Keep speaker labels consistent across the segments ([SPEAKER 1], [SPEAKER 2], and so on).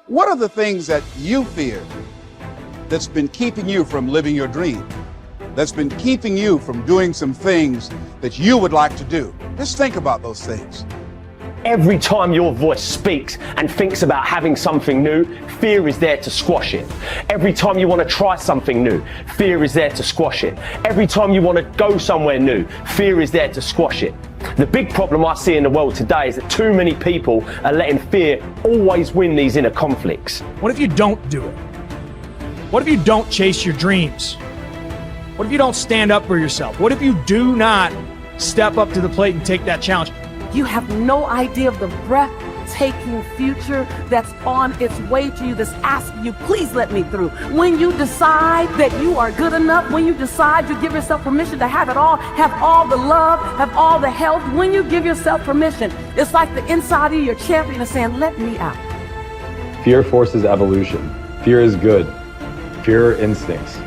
[SPEAKER 1] What are the things that you fear that's been keeping you from living your dream? That's been keeping you from doing some things that you would like to do? Just think about those things.
[SPEAKER 2] Every time your voice speaks and thinks about having something new, fear is there to squash it. Every time you want to try something new, fear is there to squash it. Every time you want to go somewhere new, fear is there to squash it. The big problem I see in the world today is that too many people are letting fear always win these inner conflicts.
[SPEAKER 3] What if you don't do it? What if you don't chase your dreams? What if you don't stand up for yourself? What if you do not step up to the plate and take that challenge?
[SPEAKER 4] You have no idea of the breathtaking future that's on its way to you, that's asking you, please let me through. When you decide that you are good enough, when you decide you give yourself permission to have it all, have all the love, have all the health, when you give yourself permission, it's like the inside of your champion is saying, let me out.
[SPEAKER 5] Fear forces evolution. Fear is good. Fear are instincts.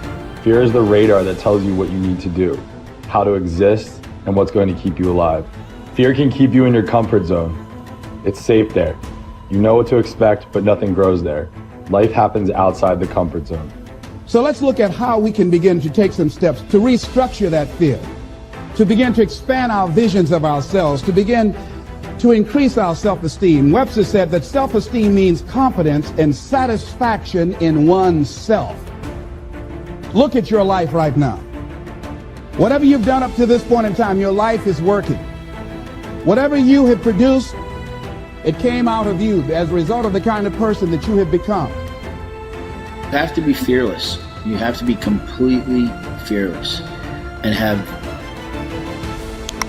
[SPEAKER 5] Fear is the radar that tells you what you need to do, how to exist, and what's going to keep you alive. Fear can keep you in your comfort zone. It's safe there. You know what to expect, but nothing grows there. Life happens outside the comfort zone.
[SPEAKER 1] So let's look at how we can begin to take some steps to restructure that fear, to begin to expand our visions of ourselves, to begin to increase our self-esteem. Webster said that self-esteem means confidence and satisfaction in oneself. Look at your life right now. Whatever you've done up to this point in time, your life is working. Whatever you have produced, it came out of you as a result of the kind of person that you have become.
[SPEAKER 6] You have to be fearless. You have to be completely fearless and have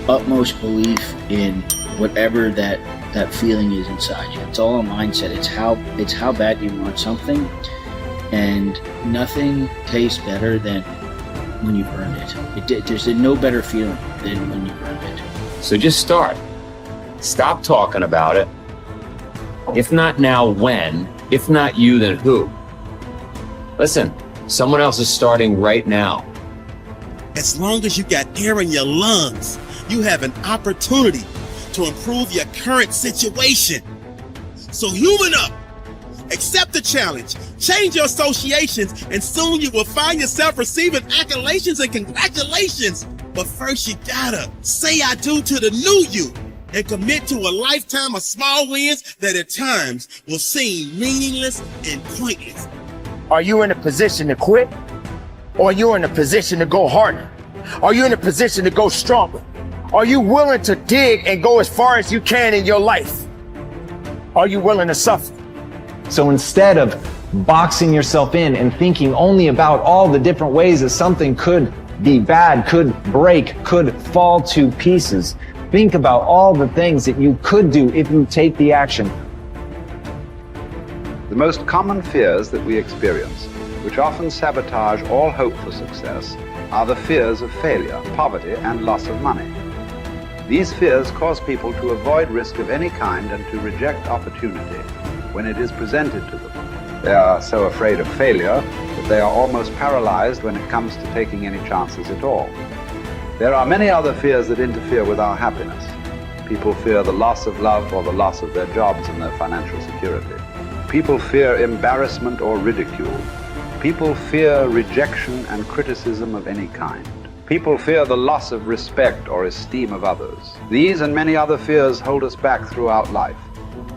[SPEAKER 6] utmost belief in whatever that feeling is inside you. It's all a mindset. It's how bad you want something, and nothing tastes better than when you've earned it. There's no better feeling than when you've earned it.
[SPEAKER 7] So just start. Stop talking about it. If not now, when? If not you, then who? Listen, someone else is starting right now.
[SPEAKER 8] As long as you got air in your lungs, you have an opportunity to improve your current situation. So human up. Accept the challenge, change your associations, and soon you will find yourself receiving accolades and congratulations. But first you gotta say I do to the new you and commit to a lifetime of small wins that at times will seem meaningless and pointless.
[SPEAKER 9] Are you in a position to quit? Or are you in a position to go harder? Are you in a position to go stronger? Are you willing to dig and go as far as you can in your life? Are you willing to suffer?
[SPEAKER 10] So instead of boxing yourself in and thinking only about all the different ways that something could be bad, could break, could fall to pieces, think about all the things that you could do if you take the action.
[SPEAKER 11] The most common fears that we experience, which often sabotage all hope for success, are the fears of failure, poverty, and loss of money. These fears cause people to avoid risk of any kind and to reject opportunity when it is presented to them. They are so afraid of failure that they are almost paralyzed when it comes to taking any chances at all. There are many other fears that interfere with our happiness. People fear the loss of love or the loss of their jobs and their financial security. People fear embarrassment or ridicule. People fear rejection and criticism of any kind. People fear the loss of respect or esteem of others. These and many other fears hold us back throughout life.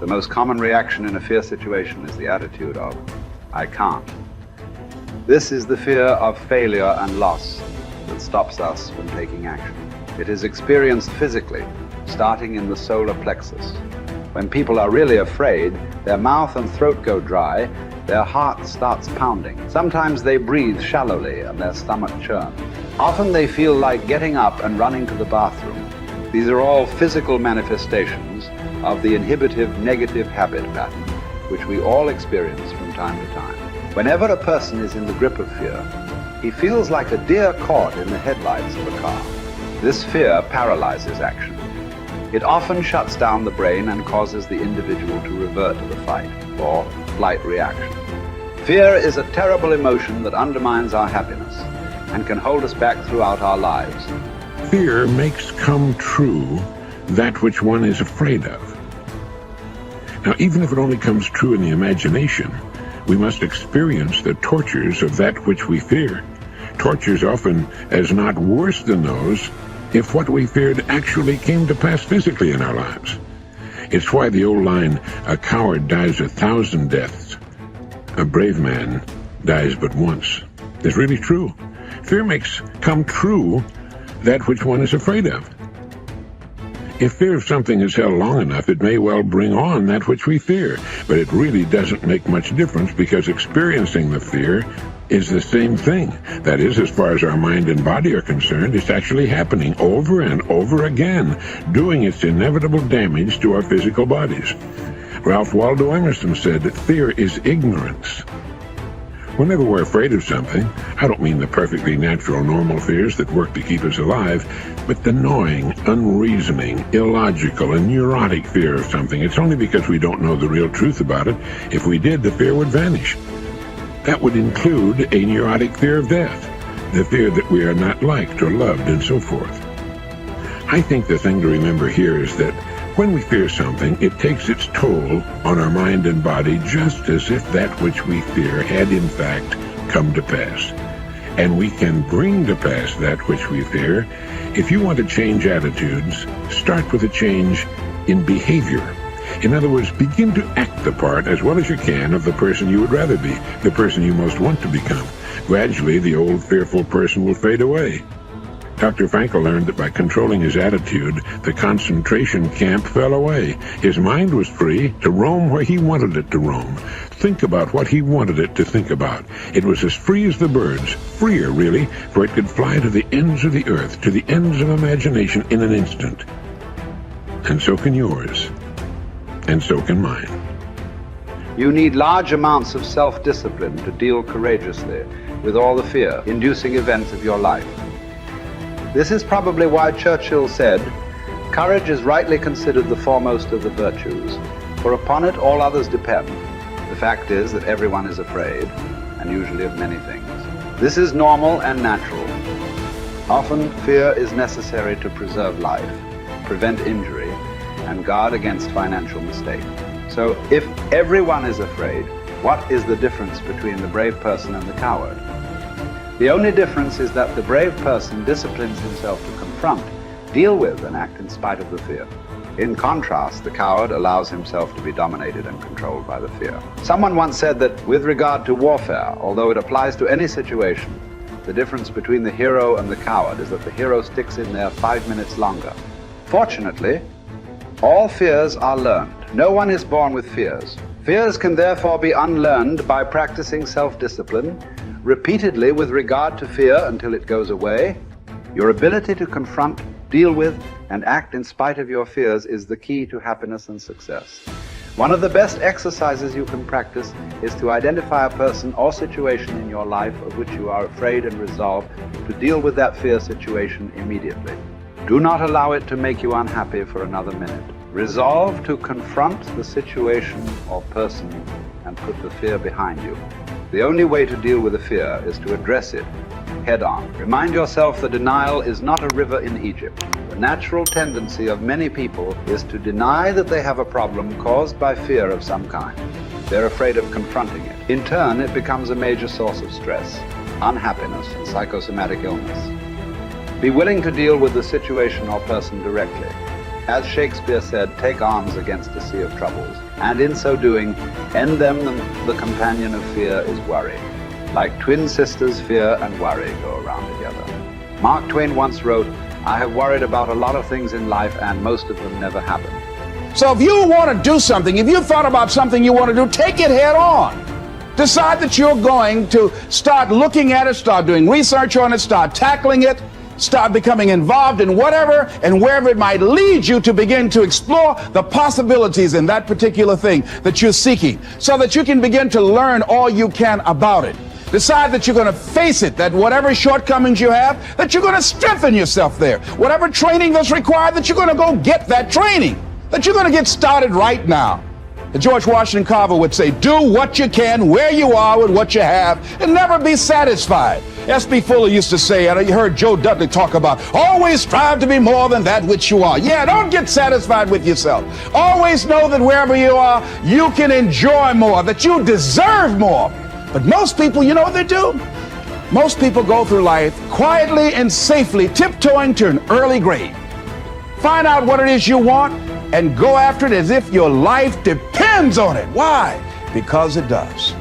[SPEAKER 11] The most common reaction in a fear situation is the attitude of, I can't. This is the fear of failure and loss that stops us from taking action. It is experienced physically, starting in the solar plexus. When people are really afraid, their mouth and throat go dry, their heart starts pounding. Sometimes they breathe shallowly and their stomach churns. Often they feel like getting up and running to the bathroom. These are all physical manifestations of the inhibitive negative habit pattern, which we all experience from time to time. Whenever a person is in the grip of fear, he feels like a deer caught in the headlights of a car. This fear paralyzes action. It often shuts down the brain and causes the individual to revert to the fight or flight reaction. Fear is a terrible emotion that undermines our happiness and can hold us back throughout our lives.
[SPEAKER 12] Fear makes come true that which one is afraid of. Now, even if it only comes true in the imagination, we must experience the tortures of that which we fear. Tortures often as not worse than those if what we feared actually came to pass physically in our lives. It's why the old line, "A coward dies 1,000 deaths. A brave man dies but once," is really true. Fear makes come true that which one is afraid of. If fear of something is held long enough, it may well bring on that which we fear, but it really doesn't make much difference because experiencing the fear is the same thing. That is, as far as our mind and body are concerned, it's actually happening over and over again, doing its inevitable damage to our physical bodies. Ralph Waldo Emerson said that fear is ignorance. Whenever we're afraid of something, I don't mean the perfectly natural, normal fears that work to keep us alive, but the gnawing, unreasoning, illogical, and neurotic fear of something. It's only because we don't know the real truth about it. If we did, the fear would vanish. That would include a neurotic fear of death, the fear that we are not liked or loved, and so forth. I think the thing to remember here is that when we fear something, it takes its toll on our mind and body just as if that which we fear had in fact come to pass. And we can bring to pass that which we fear. If you want to change attitudes, start with a change in behavior. In other words, begin to act the part as well as you can of the person you would rather be, the person you most want to become. Gradually, the old fearful person will fade away. Dr. Frankl learned that by controlling his attitude, the concentration camp fell away. His mind was free to roam where he wanted it to roam, think about what he wanted it to think about. It was as free as the birds, freer really, for it could fly to the ends of the earth, to the ends of imagination in an instant. And so can yours, and so can mine.
[SPEAKER 11] You need large amounts of self-discipline to deal courageously with all the fear-inducing events of your life. This is probably why Churchill said, "Courage is rightly considered the foremost of the virtues, for upon it all others depend." The fact is that everyone is afraid, and usually of many things. This is normal and natural. Often fear is necessary to preserve life, prevent injury, and guard against financial mistake. So if everyone is afraid, what is the difference between the brave person and the coward? The only difference is that the brave person disciplines himself to confront, deal with, and act in spite of the fear. In contrast, the coward allows himself to be dominated and controlled by the fear. Someone once said that with regard to warfare, although it applies to any situation, the difference between the hero and the coward is that the hero sticks in there 5 minutes longer. Fortunately, all fears are learned. No one is born with fears. Fears can therefore be unlearned by practicing self-discipline repeatedly with regard to fear until it goes away. Your ability to confront, deal with, and act in spite of your fears is the key to happiness and success. One of the best exercises you can practice is to identify a person or situation in your life of which you are afraid and resolve to deal with that fear situation immediately. Do not allow it to make you unhappy for another minute. Resolve to confront the situation or person and put the fear behind you. The only way to deal with a fear is to address it head on. Remind yourself that denial is not a river in Egypt. The natural tendency of many people is to deny that they have a problem caused by fear of some kind. They're afraid of confronting it. In turn, it becomes a major source of stress, unhappiness, and psychosomatic illness. Be willing to deal with the situation or person directly. As Shakespeare said, take arms against a sea of troubles, and in so doing, end them. The companion of fear is worry. Like twin sisters, fear and worry go around together. Mark Twain once wrote, "I have worried about a lot of things in life, and most of them never happen."
[SPEAKER 1] So if you want to do something, if you've thought about something you want to do, take it head on. Decide that you're going to start looking at it, start doing research on it, start tackling it, start becoming involved in whatever and wherever it might lead you to begin to explore the possibilities in that particular thing that you're seeking so that you can begin to learn all you can about it. Decide that you're going to face it, that whatever shortcomings you have, that you're going to strengthen yourself there. Whatever training that's required, that you're going to go get that training, that you're going to get started right now. George Washington Carver would say, do what you can, where you are, with what you have, and never be satisfied. S.B. Fuller used to say, and you heard Joe Dudley talk about, always strive to be more than that which you are. Yeah, don't get satisfied with yourself. Always know that wherever you are, you can enjoy more, that you deserve more. But most people, you know what they do? Most people go through life quietly and safely, tiptoeing to an early grave. Find out what it is you want and go after it as if your life depends on it. Why? Because it does.